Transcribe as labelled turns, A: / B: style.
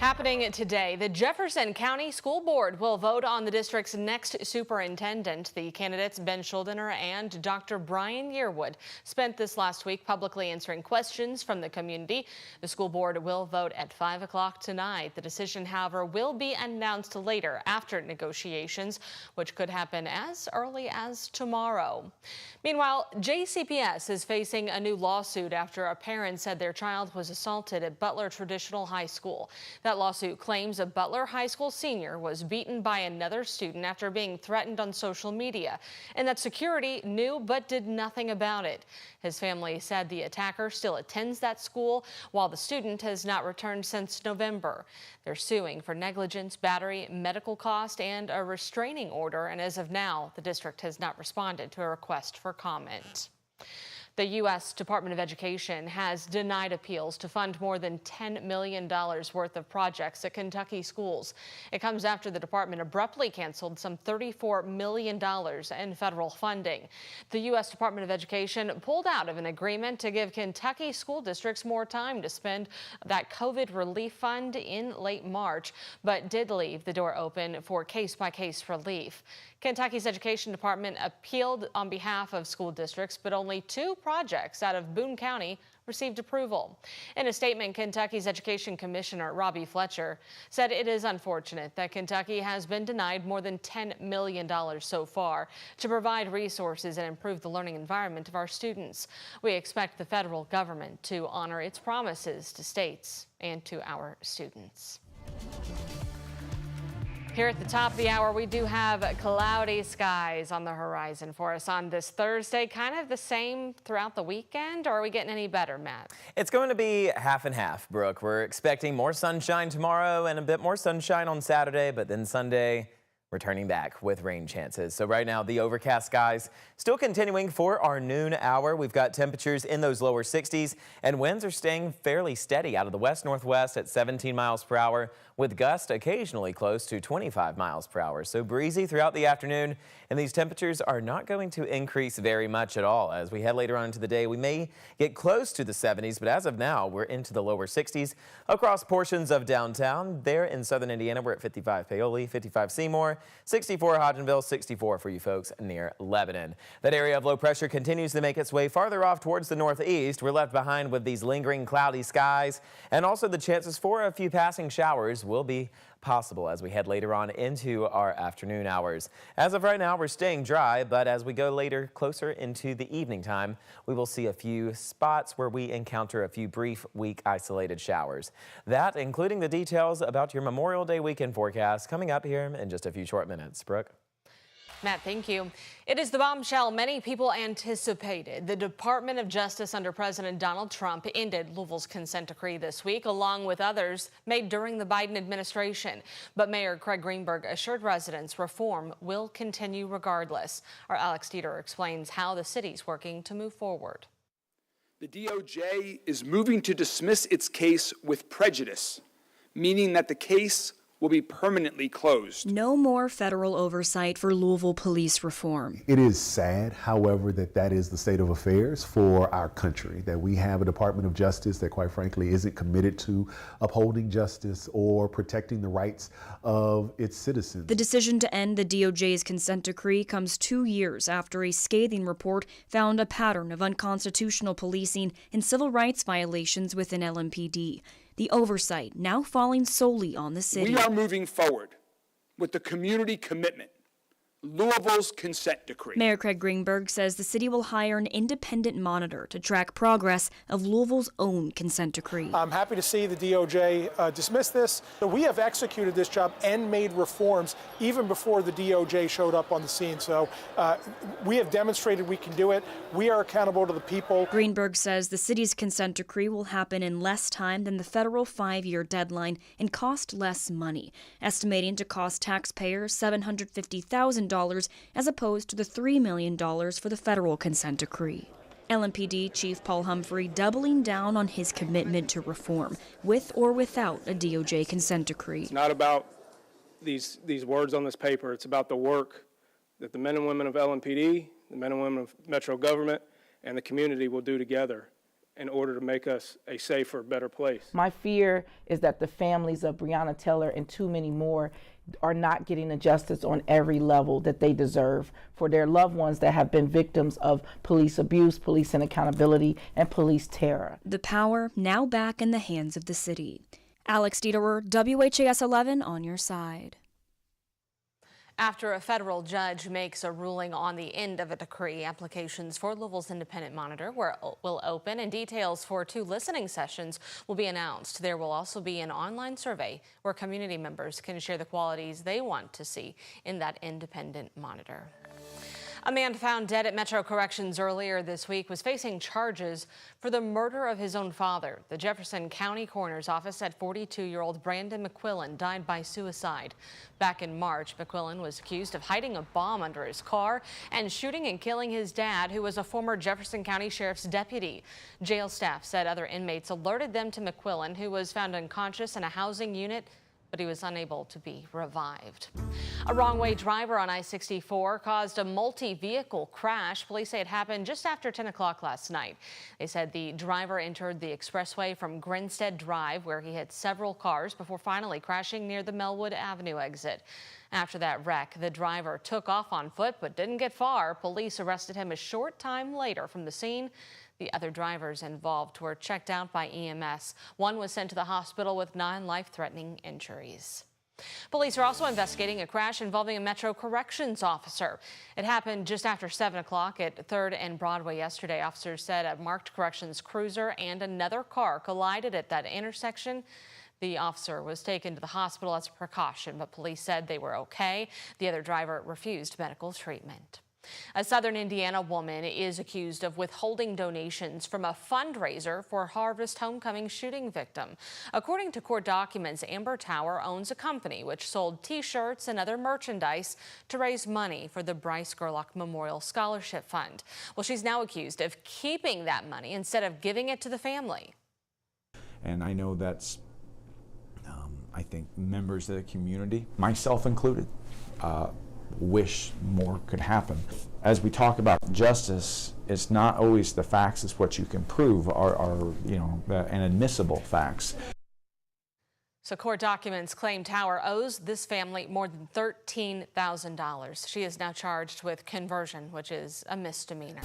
A: Happening today, the Jefferson County School Board will vote on the district's next superintendent. The candidates, Ben Schuldiner and Dr. Brian Yearwood, spent this last week publicly answering questions from the community. The school board will vote at 5 o'clock tonight. The decision, however, will be announced later after negotiations, which could happen as early as tomorrow. Meanwhile, JCPS is facing a new lawsuit after a parent said their child was assaulted at Butler Traditional High School. That lawsuit claims a Butler High School senior was beaten by another student after being threatened on social media, and that security knew but did nothing about it. His family said the attacker still attends that school, while the student has not returned since November. They're suing for negligence, battery, medical cost, and a restraining order, and as of now, the district has not responded to a request for comment. The U.S. Department of Education has denied appeals to fund more than $10 million worth of projects at Kentucky schools. It comes after the department abruptly canceled some $34 million in federal funding. The U.S. Department of Education pulled out of an agreement to give Kentucky school districts more time to spend that COVID relief fund in late March, but did leave the door open for case-by-case relief. Kentucky's Education Department appealed on behalf of school districts, but only 2 projects out of Boone County received approval. In a statement, Kentucky's Education Commissioner Robbie Fletcher said it is unfortunate that Kentucky has been denied more than $10 million so far to provide resources and improve the learning environment of our students. We expect the federal government to honor its promises to states and to our students. Here at the top of the hour, we do have cloudy skies on the horizon for us on this Thursday. Kind of the same throughout the weekend, or are we getting any better, Matt?
B: It's going to be half and half, Brooke. We're expecting more sunshine tomorrow and a bit more sunshine on Saturday, but then Sunday, returning back with rain chances. So right now, the overcast skies still continuing for our noon hour. We've got temperatures in those lower 60s, and winds are staying fairly steady out of the west-northwest at 17 miles per hour, with gusts occasionally close to 25 miles per hour. So breezy throughout the afternoon, and these temperatures are not going to increase very much at all. As we head later on into the day, we may get close to the 70s, but as of now, we're into the lower 60s across portions of downtown. There in southern Indiana, we're at 55 Paoli, 55 Seymour, 64 Hodgenville, 64 for you folks near Lebanon. That area of low pressure continues to make its way farther off towards the northeast. We're left behind with these lingering cloudy skies, and also the chances for a few passing showers will be possible as we head later on into our afternoon hours. As of right now, we're staying dry, but as we go later, closer into the evening time, we will see a few spots where we encounter a few brief, weak, isolated showers. That, including the details about your Memorial Day weekend forecast, coming up here in just a few short minutes. Brooke?
A: Matt, thank you. It is the bombshell many people anticipated. The Department of Justice under President Donald Trump ended Louisville's consent decree this week, along with others made during the Biden administration. But Mayor Craig Greenberg assured residents reform will continue regardless. Our Alex Dieter explains how the city's working to move forward.
C: The DOJ is moving to dismiss its case with prejudice, meaning that the case will be permanently closed.
D: No more federal oversight for Louisville police reform.
E: It is sad, however, that is the state of affairs for our country, that we have a Department of Justice that quite frankly isn't committed to upholding justice or protecting the rights of its citizens.
D: The decision to end the DOJ's consent decree comes 2 years after a scathing report found a pattern of unconstitutional policing and civil rights violations within LMPD. The oversight now falling solely on the city.
C: We are moving forward with the community commitment, Louisville's consent decree.
D: Mayor Craig Greenberg says the city will hire an independent monitor to track progress of Louisville's own consent decree.
F: I'm happy to see the DOJ dismiss this. We have executed this job and made reforms even before the DOJ showed up on the scene. So we have demonstrated we can do it. We are accountable to the people.
D: Greenberg says the city's consent decree will happen in less time than the federal 5-year deadline and cost less money, estimating to cost taxpayers $750,000 as opposed to the $3 million for the federal consent decree. LMPD Chief Paul Humphrey doubling down on his commitment to reform, with or without a DOJ consent decree.
G: It's not about these words on this paper. It's about the work that the men and women of LMPD, the men and women of Metro government, and the community will do together. in order to make us a safer, better place.
H: My fear is that the families of Breonna Taylor and too many more are not getting the justice on every level that they deserve for their loved ones that have been victims of police abuse, police inaccountability, and police terror.
D: The power now back in the hands of the city. Alex Dieterer, WHAS 11 on your side.
A: After a federal judge makes a ruling on the end of a decree, applications for Louisville's independent monitor will open, and details for 2 listening sessions will be announced. There will also be an online survey where community members can share the qualities they want to see in that independent monitor. A man found dead at Metro Corrections earlier this week was facing charges for the murder of his own father. The Jefferson County Coroner's Office said 42-year-old Brandon McQuillan died by suicide. Back in March, McQuillan was accused of hiding a bomb under his car and shooting and killing his dad, who was a former Jefferson County Sheriff's deputy. Jail staff said other inmates alerted them to McQuillan, who was found unconscious in a housing unit, but he was unable to be revived. A wrong-way driver on I-64 caused a multi-vehicle crash. Police say it happened just after 10 o'clock last night. They said the driver entered the expressway from Grinstead Drive, where he hit several cars before finally crashing near the Melwood Avenue exit. After that wreck, the driver took off on foot but didn't get far. Police arrested him a short time later from the scene. The other drivers involved were checked out by EMS. One was sent to the hospital with non-life-threatening injuries. Police are also investigating a crash involving a Metro Corrections officer. It happened just after 7 o'clock at 3rd and Broadway yesterday. Officers said a marked corrections cruiser and another car collided at that intersection. The officer was taken to the hospital as a precaution, but police said they were okay. The other driver refused medical treatment. A southern Indiana woman is accused of withholding donations from a fundraiser for Harvest Homecoming shooting victim. According to court documents, Amber Tower owns a company which sold T-shirts and other merchandise to raise money for the Bryce Gerlach Memorial Scholarship Fund. Well, she's now accused of keeping that money instead of giving it to the family.
I: And I know that's, I think, members of the community, myself included, wish more could happen. As we talk about justice, it's not always the facts, it's what you can prove are inadmissible facts.
A: So court documents claim Tower owes this family more than $13,000. She is now charged with conversion, which is a misdemeanor.